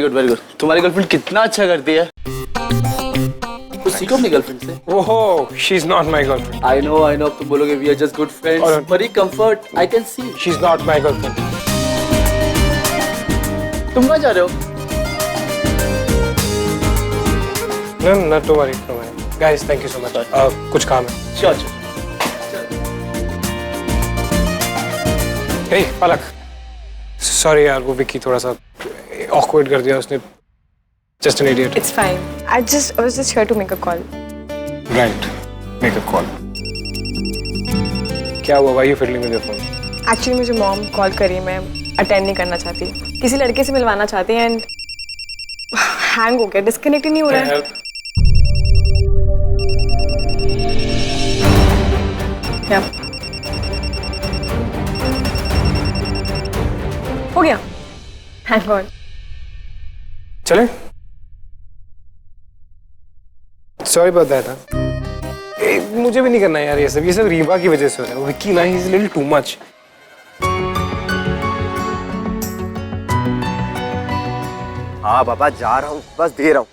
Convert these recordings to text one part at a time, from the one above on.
Very good very good. तुम्हारी girlfriend कितना अच्छा करती है। कुछ सीखो अपनी गर्लफ्रेंड से। ओह, she is not my girlfriend. I know अब तुम बोलोगे we are just good friends, बड़ी comfort I can see. She is not my girlfriend. तुम कहाँ जा रहे हो? No, not to worry, don't worry. Guys, thank you so much. कुछ काम है। Sure, sure. Hey, पलक। Sorry यार, वो विक्की थोड़ा सा awkward कर दिया उसने। Just an idiot. It's fine. I was just here to make a call. Right. Make a call. क्या हुआ? Why are you fiddling with your phone? Actually मुझे मॉम कॉल करी, मैं अटेंड नहीं करना चाहती। किसी लड़के से मिलवाना चाहती हैं एंड हैंग हो गया, डिस्कनेक्ट ही नहीं हो रहा है। क्या हो गया? Hang on. चले? Sorry about that. मुझे भी नहीं करना यार ये सब रीवा की वजह से हो रहा है। विक्की ना, he is a little too much. हाँ पापा जा रहा हूँ, बस दे रहा हूँ।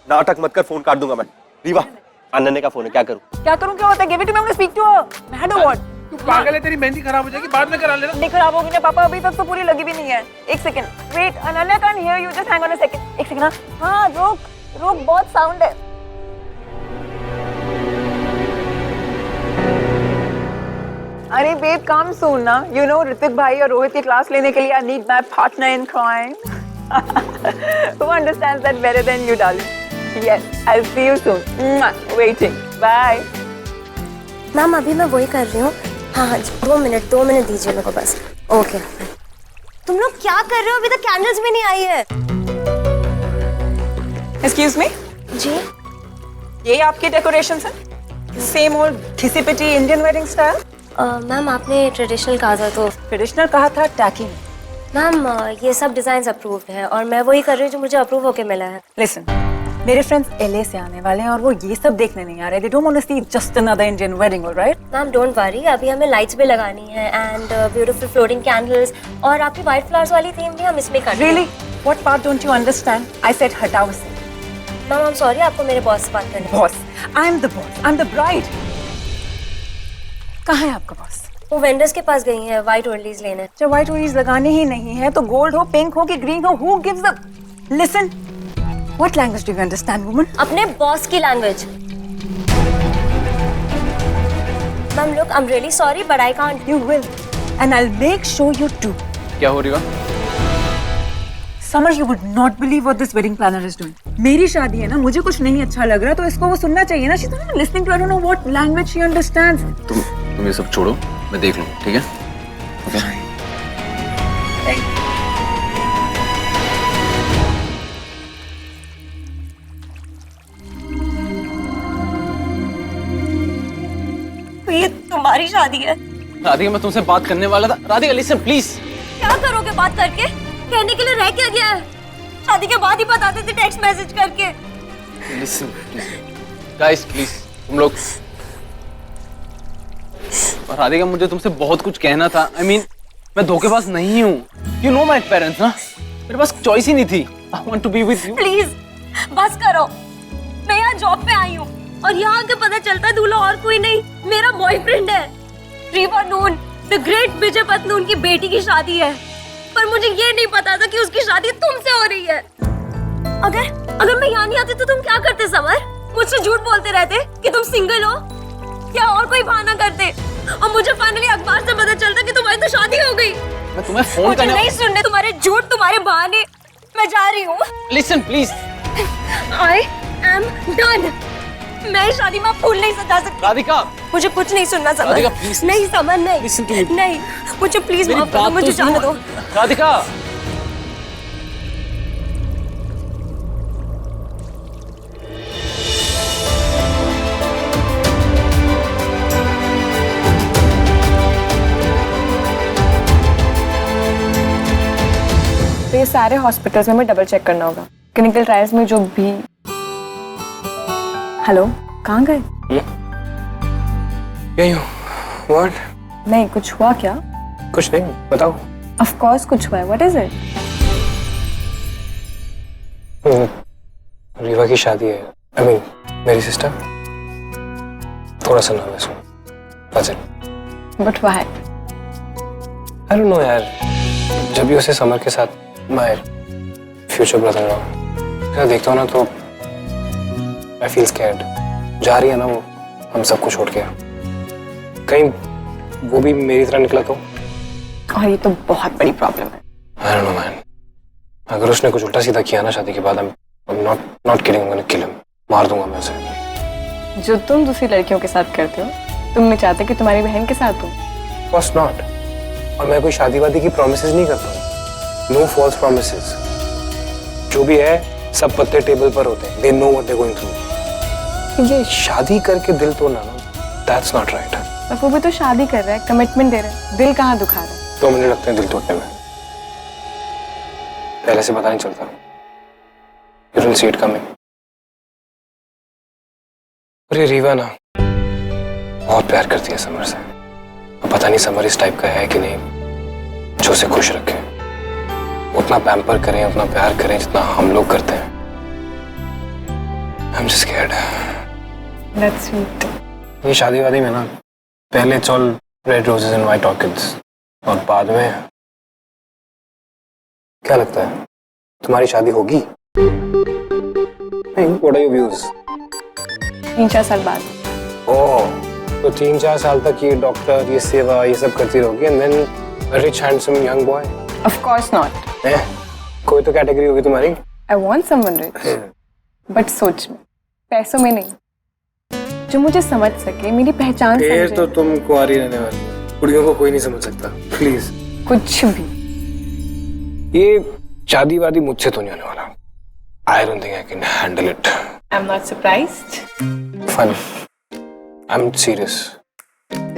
नाटक मत कर, फोन काट दूंगा मैं। रीवा, अनन्या का फोन है, क्या करूँ? क्या करूँ? क्या होता है? Give it to me, I want to speak to her. Mad और व्हाट? तू पागल है? तेरी मेहंदी खराब हो जाएगी, बाद में करा लेना। नहीं खराब होगी ना पापा, अभी तक तो पूरी लगी भी नहीं है। एक second wait, Ananya can hear you, just hang on a second. एक सेकंड। हाँ रुक रुक, बहुत साउंड है। अरे बेब कम सून ना, यू नो ऋतिक भाई और रोहित की क्लास लेने के लिए I need my partner in crime. Who understands that better than you, darling? Yes, I'll see you soon. Waiting. Bye. Ma'am अभी मैं वही कर रही हूँ। हाँ 2 मिनट दीजिए मेरे को बस। ओके। तुम लोग क्या कर रहे हो? अभी तक कैंडल्स भी नहीं आई है। Excuse me? जी ये आपके डेकोरेशंस हैं? सेम ओल्ड घिसी पिटी इंडियन वेडिंग स्टाइल? मैम आपने ट्रेडिशनल कहा था तो। ट्रेडिशनल कहा था, टैकी। मैम ये सब डिजाइन अप्रूव्ड है और मैं वही कर रही हूँ जो मुझे अप्रूव होके मिला है। लिसन, मेरे फ्रेंड्स LA से आने वाले हैं और वो ये सब देखने नहीं आ रहे। They don't want to see just another Indian wedding, all right? Ma'am don't worry, अभी हमें लाइट्स भी लगानी है एंड ब्यूटीफुल फ्लोटिंग कैंडल्स और आपकी व्हाइट फ्लावर्स वाली थीम भी हम इसमें कर रहे हैं। Really? What part don't you understand? I said हटाओ से। मैम I'm सॉरी, आपको मेरे बॉस से बात करनी है। Boss, I'm the boss. I'm the bride. कहाँ है आपका बॉस? वो वेंडर्स के पास गई हैं व्हाइट ओरलीज लेने। जब व्हाइट ओरलीज लगाने ही नहीं है तो गोल्ड हो, पिंक हो कि ग्रीन हो, who gives a... Listen, what language do you understand, woman? अपने बॉस की language. Ma'am look, I'm really sorry but I can't. You will, and I'll make sure you do. क्या हो रही है? Summer, you would not believe what this wedding planner is doing. मेरी शादी है ना, मुझे कुछ नहीं अच्छा लग रहा तो इसको वो सुनना चाहिए ना। She's not listening to, I don't know what language she understands. तुम ये सब छोड़ो, मैं देख लूँ, ठीक है? ओके। ये तुम्हारी शादी है? राधिका मैं तुमसे बात करने वाला था। Radhika listen please. क्या करोगे बात करके? कहने के लिए रह क्या गया है? शादी के बाद ही बताते थे टेक्स्ट मैसेज करके। लिसन गाइस प्लीज, तुम लोग। राधिका मुझे तुमसे बहुत कुछ कहना था। I mean, मैं धोखेबाज नहीं हूँ। You know my parents ना? मेरे पास चॉइस ही नहीं थी। I want to be with you. Please बस करो। मैं यहाँ जॉब पे आई हूँ और यहाँ आके पता चलता है दूल्हा और कोई नहीं, मेरा बॉयफ्रेंड है। रीवा नून, द ग्रेट विजय पत्नून की बेटी की शादी है, पर मुझे ये नहीं पता था कि उसकी शादी तुमसे हो रही है। अगर मैं यहाँ नहीं आती तो तुम क्या करते समर? मुझसे झूठ बोलते रहते कि तुम सिंगल हो या और कोई बहाना करते और मुझे फाइनली अखबार से पता चलता कि तुम्हारी तो शादी हो गई। मैं तुम्हें फोन मुझे करने नहीं सुनने तुम्हारे झूठ, तुम्हारे बहाने। मैं जा रही हूँ। Listen please. I am done. मैं शादी में फूल नहीं सजा सकती। राधिका मुझे कुछ नहीं सुनना समर। राधिका प्लीज। नहीं समर, नहीं। Listen to me. नहीं, मुझे प्लीज माफ कर दो, मुझे जाने दो। राधिका तो ये सारे हॉस्पिटल्स में हमें डबल चेक करना होगा। क्लिनिकल ट्रायल्स में जो भी। हेलो, कहाँ गए? यही हूँ। What? नहीं, कुछ हुआ क्या? कुछ नहीं, बताओ। ऑफ कोर्स कुछ हुआ है। What is it? रीवा की शादी है। I mean, मेरी सिस्टर। थोड़ा सा नर्वस हूँ। That's it. But why? I don't know यार। जब भी उसे समर के साथ my future brother-in-law देखता हूँ ना तो I feel scared। जा रही है ना वो हम सबको छोड़ के। कहीं वो भी मेरी तरह निकला तो? और ये तो बहुत बड़ी प्रॉब्लम है। I don't know man। अगर उसने कुछ उल्टा सीधा किया ना शादी के बाद I'm not kidding, I'm gonna kill him। मार दूंगा मैं उसे। जो तुम दूसरी लड़कियों के साथ करते हो, तुम नहीं चाहते कि तुम्हारी बहन के साथ हो? Of course not। और मैं कोई शादी वादी की promises नहीं करता हूँ। No false promises। जो भी है सब पत्ते टेबल पर होते हैं। They know what they're going through। ये शादी करके दिल तोड़ना ना, that's not right। और वो भी तो शादी कर रहा है, कमिटमेंट दे रहा है, दिल कहाँ दुखा रहा है? 2 मिनट लगते हैं दिल तोड़ने में। पहले से पता नहीं चलता। You don't see it coming। और ये रीवा ना बहुत प्यार करती है समर से। और पता नहीं समर इस टाइप का है कि नहीं जो उसे खुश रखे। उतना पैम्पर करें, उतना प्यार करें जितना हम लोग करते हैं। I'm just scared। That's sweet। ये शादी वादी में ना पहले it's all red roses and white orchids और बाद में क्या लगता है तुम्हारी शादी होगी? नहीं, what are your views? 3-4 साल बाद। ओह, तो 3-4 साल तक ये डॉक्टर, ये सेवा, ये सब करती रहोगी and then a rich handsome young boy? Of course not। कोई तो कैटेगरी होगी तुम्हारी? I want someone rich। But सोच में, पैसों में नहीं। जो मुझे समझ सके, मेरी पहचान फिर समझे। तो तुम कुंवारी रहने वाली। कुड़ियों को कोई नहीं समझ सकता। प्लीज। कुछ भी। ये शादी वादी मुझसे तो नहीं होने वाला। I don't think I can handle it। I'm not surprised। Fun। I'm serious।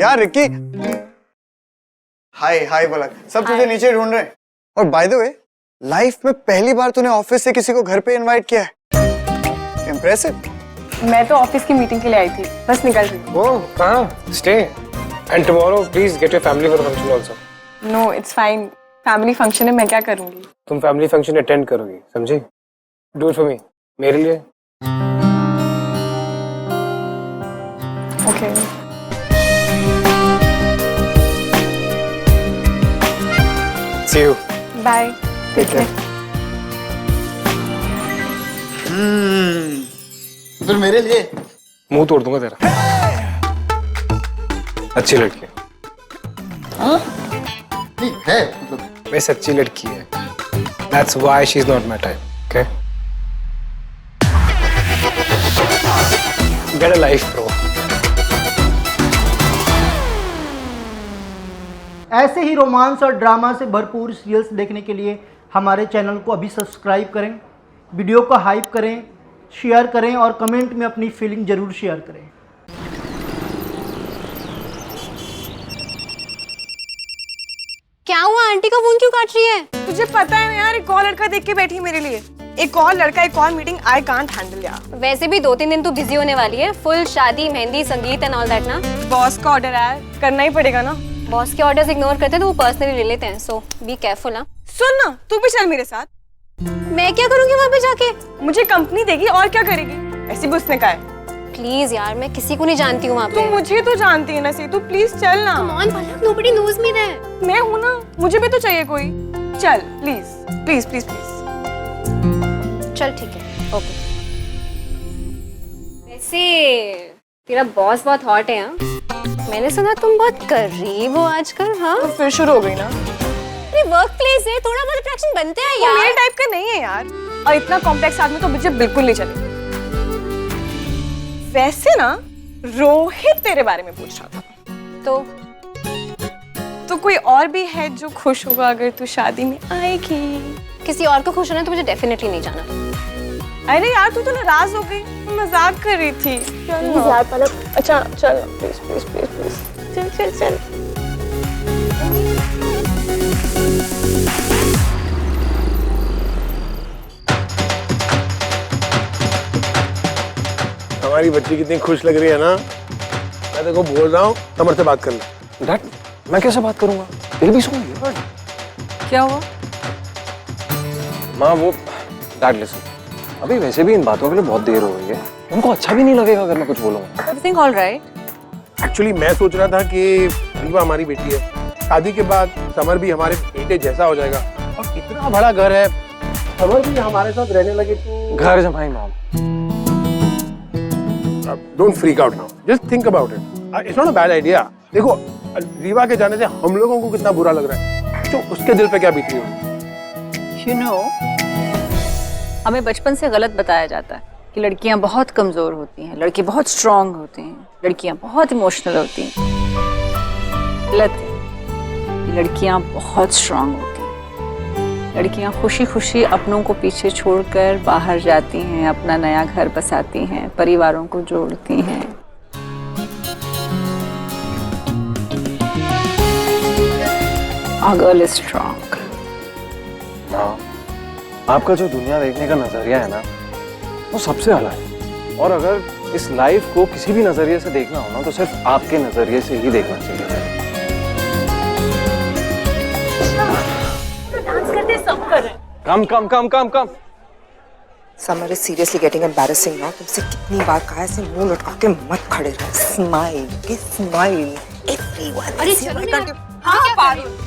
यार रिक्की, हाय हाय बोला, सब तुझे नीचे ढूंढ रहे हैं। और बाय द वे, लाइफ में पहली बार तूने ऑफिस से किसी को घर पे इनवाइट किया है। इम्प्रेसिव। मैं तो ऑफिस की मीटिंग के लिए आई थी, बस निकल रही हूँ। Oh, कहाँ? Stay। And tomorrow, please get your family for the function also। No, it's fine। Family function है, मैं क्या करूँगी? तुम फैमिली फंक्शन अटेंड करोगी, समझी? Do it for me। मेरे लिए। Okay। See you। Bye। Take care। फिर मेरे लिए मुंह तोड़ दूंगा तेरा। अच्छी लड़की है। नहीं है, मतलब वैसे अच्छी लड़की है। That's why she's not my type। Okay? Get a life, bro। ऐसे ही रोमांस और ड्रामा से भरपूर सीरियल्स देखने के लिए हमारे चैनल को अभी सब्सक्राइब करें, वीडियो को हाइप करें, शेयर करें और कमेंट में अपनी फीलिंग ज़रूर शेयर करें। क्या हुआ? आंटी का फोन क्यों काट रही है? तुझे पता है यार, एक और लड़का देख के बैठी है मेरे लिए। एक और लड़का, एक और मीटिंग, आई कांट हैंडल यार। वैसे भी 2-3 दिन तो बिजी होने वाली है। फुल शादी, मेहंदी, संगीत एंड ऑल दैट ना। बॉस का ऑर्डर आया, करना ही पड़ेगा ना। बॉस के ऑर्डर्स इग्नोर करते हैं तो वो पर्सनली ले लेते हैं, सो बी केयरफुल। ना सुन ना, तू भी चल मेरे साथ। मैं क्या करूंगी वहां पे जाके? मुझे कंपनी देगी और क्या करेगी? ऐसे भी उसने कहा है। प्लीज यार, मैं किसी को नहीं जानती हूँ वहाँ तू पे। मुझे तो जानती है ना, सी तू प्लीज चल ना। Come on, Palak, nobody knows me there। मैं हूँ ना, मुझे भी तो चाहिए कोई। चल प्लीज प्लीज प्लीज प्लीज। चल ठीक है, ओके। वैसे तेरा बॉस बहुत हॉट है। हाँ, मैंने सुना तुम बहुत करीब हो आजकल। हाँ, तो फिर शुरू हो गई ना। अरे वर्क प्लेस है, थोड़ा बहुत अट्रैक्शन बनते हैं वो यार। मेरे टाइप का नहीं है यार, और इतना कॉम्प्लेक्स आदमी तो मुझे बिल्कुल नहीं चलेगा। वैसे ना, रोहित तेरे बारे में पूछ रहा था। तो कोई और भी है जो खुश होगा अगर तू शादी में आएगी? किसी और को खुश होना तो मुझे डेफिनेटली नहीं जाना। अरे यार, तू तो नाराज हो गई, मैं मजाक कर रही थी। चल यार पलक, अच्छा चल प्लीज प्लीज प्लीज प्लीज, चल चल चल। हमारी बच्ची कितनी खुश लग रही है ना। मैं देखो बोल रहा हूँ, समर से बात कर ले। डैड, मैं कैसे बात करूंगा? दिल भी सुन। क्या हुआ? माँ वो डैड लिसन, अभी वैसे भी इन बातों के लिए बहुत देर हो गई है, उनको अच्छा भी नहीं लगेगा अगर मैं कुछ बोलूंगा। Everything all right? एक्चुअली मैं सोच रहा था कि रीवा हमारी बेटी है, शादी के बाद समर भी हमारे बेटे जैसा हो जाएगा और इतना बड़ा घर है, समर भी हमारे साथ रहने लगे तो घर जमाई mom. Don't freak out now, just think about it, it's not a bad idea. देखो रीवा के जाने से हम लोगों को कितना बुरा लग रहा है, तो उसके दिल पे क्या बीत रही होगी। You know, हमें बचपन से गलत बताया जाता है कि लड़कियां बहुत कमजोर होती हैं, लड़के बहुत स्ट्रांग होते हैं, लड़कियां बहुत इमोशनल होती हैं। गलत है, लड़कियां बहुत स्ट्रांग होती हैं। लड़कियां खुशी खुशी अपनों को पीछे छोड़कर बाहर जाती हैं, अपना नया घर बसाती हैं, परिवारों को जोड़ती हैं। Our girl is strong. हाँ, आपका जो दुनिया देखने का नजरिया है ना, वो सबसे अलग है। और अगर इस लाइफ को किसी भी नजरिए से देखना हो ना, तो सिर्फ आपके नजरिए से ही देखना चाहिए। डांस करते सब कर रहे हैं। Come come come come come. Summer is seriously getting embarrassing now. तुमसे कितनी बार कहा है ऐसे मुंह लटका के मत खड़े रहो। Smile, smile everyone. अरे चलो ना। हाँ पारुल।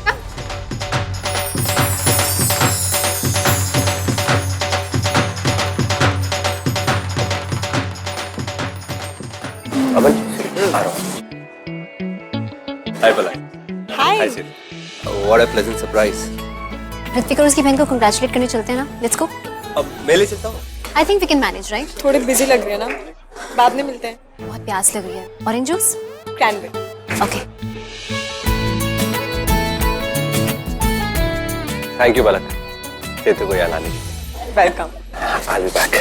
अमन आ रहा हूँ। हाय बलाई। हाय सिर। What a pleasant surprise. Hrithik और उसकी बहन को कंग्रेचुलेट करने चलते हैं ना, लेट्स गो। अब मैं ले चलता हूँ। I think we can manage, right? थोड़े बिजी लग रही है ना, बाद में मिलते हैं। बहुत प्यास लग रही है। Orange juice? Cranberry. Okay. Thank you बलक, देते को याद आने। Welcome. I'll be back.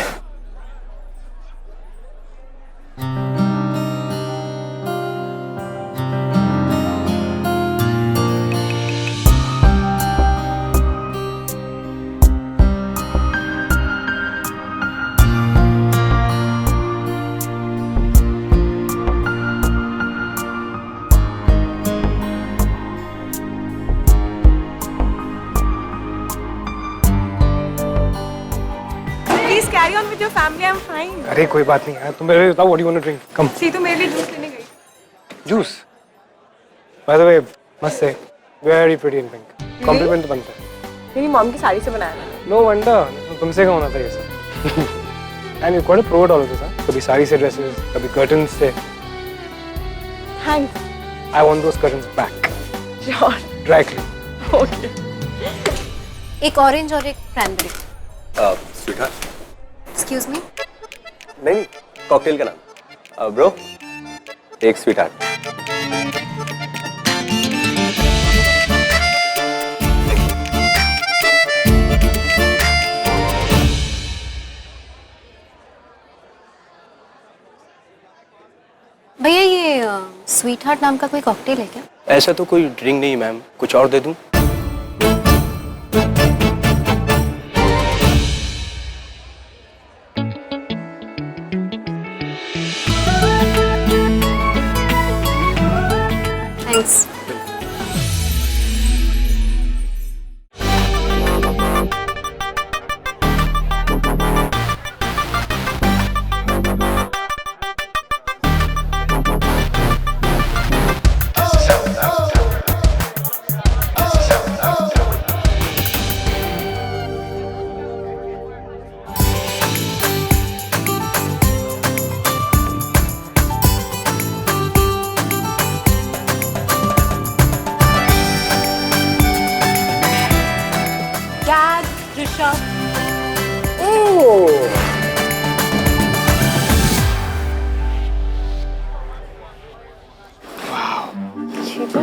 Please carry on with your family. I'm fine. अरे कोई बात नहीं यार, तुम मेरे बताओ what you want to drink. Come. सी तो मेरे लिए जूस लेने गई। जूस। बाय द वे, मस्त है, very pretty in pink. Complement बनता है। मेरी मॉम की साड़ी से बनाया मैंने। नो वंडर, तुमसे कौन आता है ये सब। And you quite a pro at all of this. कभी साड़ी से ड्रेसेस, कभी कर्टन्स से। Thanks. I want those curtains back. Sure. Dry clean. Okay. एक ऑरेंज और एक क्रैनबेरी। स्वीटहार्ट। Excuse me. नहीं, कॉकटेल का नाम। ब्रो, एक स्वीटहार्ट। भैया ये स्वीट हार्ट नाम का कोई कॉकटेल है क्या? ऐसा तो कोई ड्रिंक नहीं मैम, कुछ और दे दूं? Thanks.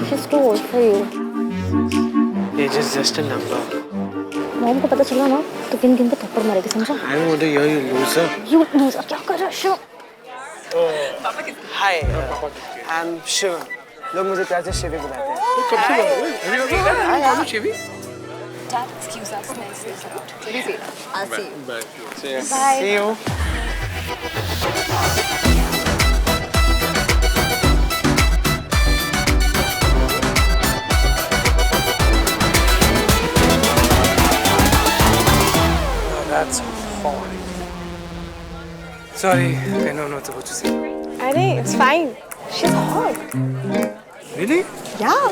She's too old for you. Age is just a number. Mom को पता चला ना तो दिन दिन पे थप्पड़ मारेगी, समझा? I want to hear you loser. You loser, क्या कर रहा है शिव? Hi, I'm Shiva. लोग मुझे प्यार से शिवी बुलाते हैं। Dad, excuse us. Nice. I'll see you. Bye. Bye. See you. That's fine. Sorry, I know not supposed to say. अरे it's fine. She's hot. Really? Yeah.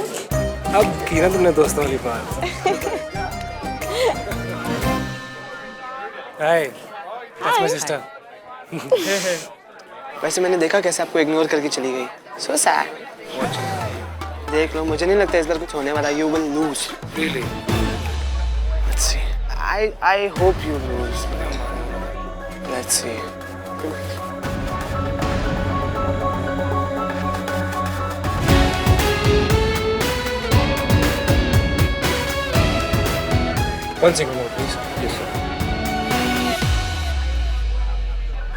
अब की ना तुमने दोस्तों वाली बात। Hi, that's my sister. वैसे मैंने देखा कैसे आपको इग्नोर करके चली गई। So sad. देख लो, मुझे नहीं लगता इस बार कुछ होने वाला। You will lose. Really? Let's see. I hope you lose. Let's see. One second more, please. Yes, sir.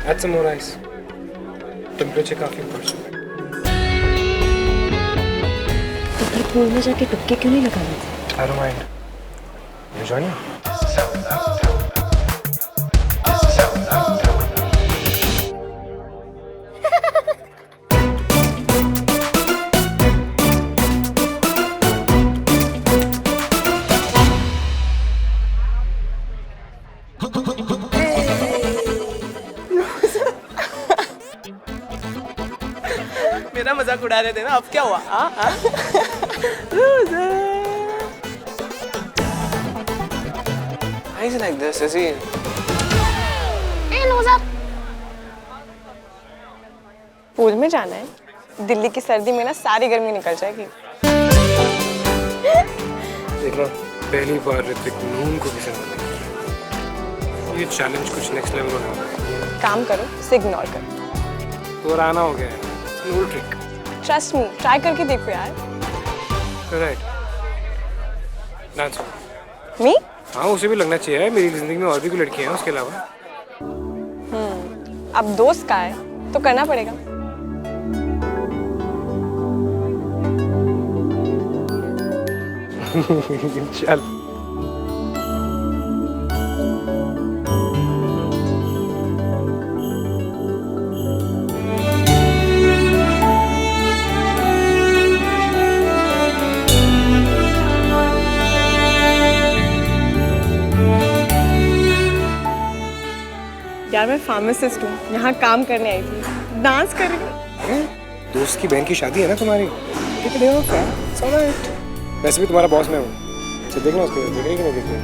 Add some more ice. Temperature काफी बढ़ चुका है। पूल में जाके टुक्के क्यों नहीं लगाने थे? I don't mind. You join me? मेरा मजाक उड़ा रहे थे ना, अब क्या हुआ? Why is he like this? Is he? Pool में जाना है। दिल्ली की सर्दी में ना सारी गर्मी निकल जाएगी। देखना, पहली बार ऋतिक नून को किसी ने ये चैलेंज कुछ नेक्स्ट लेवल होने वाला है। काम करो, इसे इग्नोर करो। तो आना हो गया है। नूल ट्रिक। ट्रस्ट मी, ट्राई करके देखो यार। राइट। डांस। मी? हाँ, उसे भी लगना चाहिए। मेरी जिंदगी में और भी कोई लड़कियां हैं उसके अलावा। अब दोस्त का है तो करना पड़ेगा। चल। यार मैं फार्मासिस्ट हूँ, यहाँ काम करने आई थी। डांस कर रही हूँ। दोस्त की बहन की शादी है ना तुम्हारी? ठीक है, देखो क्या? It's all right. वैसे भी तुम्हारा बॉस मैं हूँ। चल देखना उसको, देख रही कि नहीं देख रही?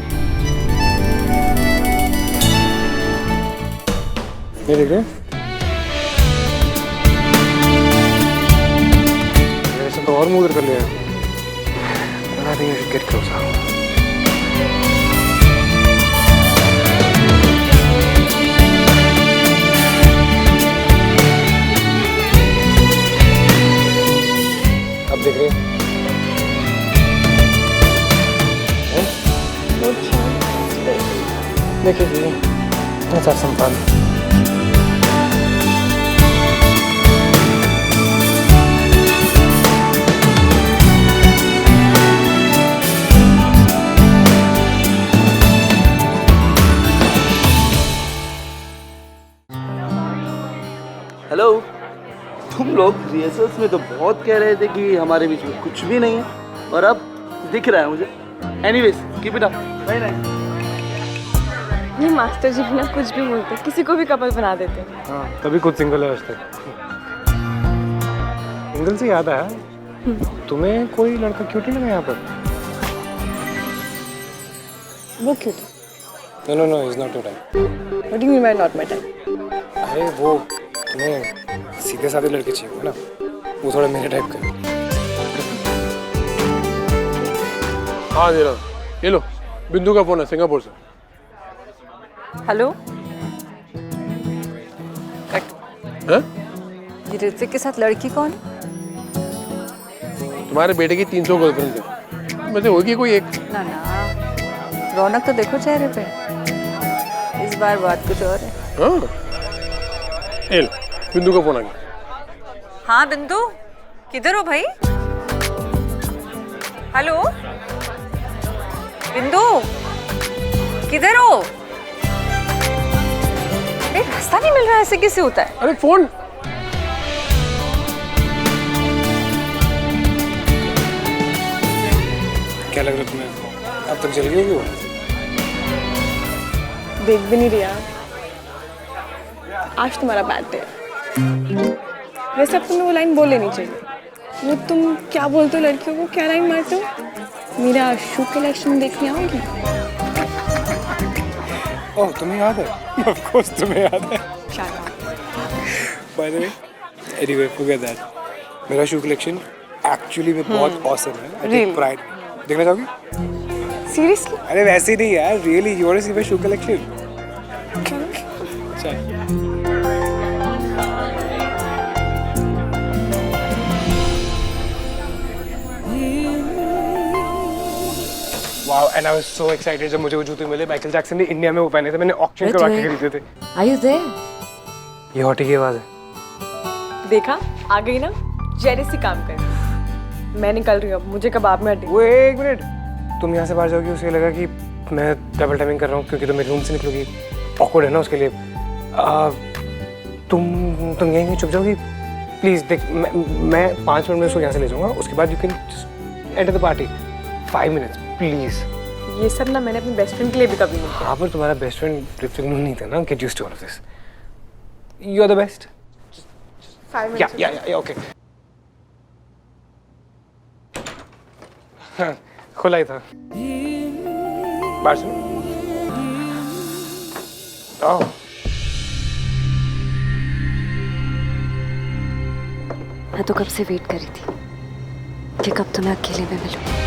नहीं देख रहे? वैसे तो और मुंह उधर कर लिया। I think you should get closer. अब देख रहे हैं? देखिए, let's have some fun. Hello, तुम लोग रिहर्सल्स में तो बहुत कह रहे थे कि हमारे बीच में कुछ भी नहीं है, और अब दिख रहा है मुझे। Anyways, keep it up. Very nice. ये मास्टर जी बिना कुछ भी बोलते, किसी को भी कपल बना देते हैं। हाँ, तभी खुद सिंगल है आज तक। सिंगल से याद आया, तुम्हें कोई लड़का क्यूट नहीं लगा यहाँ पर? वो cute? No, he's not your type. What do you mean by not my type? अरे वो तुम्हें सीधे साधे लड़के चाहिए ना, वो थोड़ा मेरे टाइप का। हाँ दे रहा हूँ, ये लो, बिंदु का फोन है सिंगापुर से। हेलो, हाँ? ये ऋतिक के साथ लड़की कौन? तुम्हारे बेटे की 300 गर्लफ्रेंड है, वैसे होगी कोई एक? ना रौनक तो देखो चेहरे पे। इस बार बात कुछ और है। हाँ? एल, बिंदु का फोन आ गया। हाँ बिंदु, किधर हो भाई? हेलो बिंदु, किधर हो? रास्ता नहीं मिल रहा है, ऐसे कैसे होता है? अरे फोन। क्या लग रहा है तुम्हें? अब तक जल गई होगी वो? देख भी नहीं रहा। आज तुम्हारा बैड डे है। वैसे अब तुम्हें वो लाइन बोल लेनी चाहिए। वो तुम क्या बोलते हो लड़कियों को, क्या लाइन मारते हो? मेरा शू कलेक्शन देखने आओगी? ओह तुम्हें याद है? ऑफ कोर्स तुम्हें याद है। By the way, anyway forget that. मेरा शू कलेक्शन एक्चुअली में बहुत ऑसम है। I take pride. देखना चाहोगी? सीरियसली? अरे वैसे ही नहीं यार, really you want to see my shoe collection? चल। Wow, and I was so excited जब मुझे वो जूते मिले। माइकल जैक्सन ने इंडिया में वो पहने थे, मैंने ऑक्शन करवा के खरीदे थे। Are you there? ये हॉटी की आवाज है। देखा, आ गई ना? जेलसी काम कर। मैं निकल रही हूँ अब, मुझे कबाब में हड्डी। वो एक मिनट, तुम यहाँ से बाहर जाओगी, उसे लगा कि मैं डबल टाइमिंग कर रहा हूँ क्योंकि तुम मेरे रूम से निकलोगी। ऑकवर्ड है ना उसके लिए। तुम यहीं चुप जाओगी प्लीज। देख मैं 5 मिनट में उसको यहाँ से ले जाऊँगा, उसके बाद you can just enter the party. 5 minutes please. ये सब ना मैंने अपनी बेस्ट फ्रेंड के लिए भी कभी नहीं किया। हाँ पर तुम्हारा बेस्ट फ्रेंड ऋतिक नहीं था ना। Get used to all of this. You are the best. 5 minutes. या ओके। हाँ, खुला ही था। बाहर सुनो। ओह मैं तो कब से वेट कर रही थी कि कब तुम्हें अकेले में मिलूं।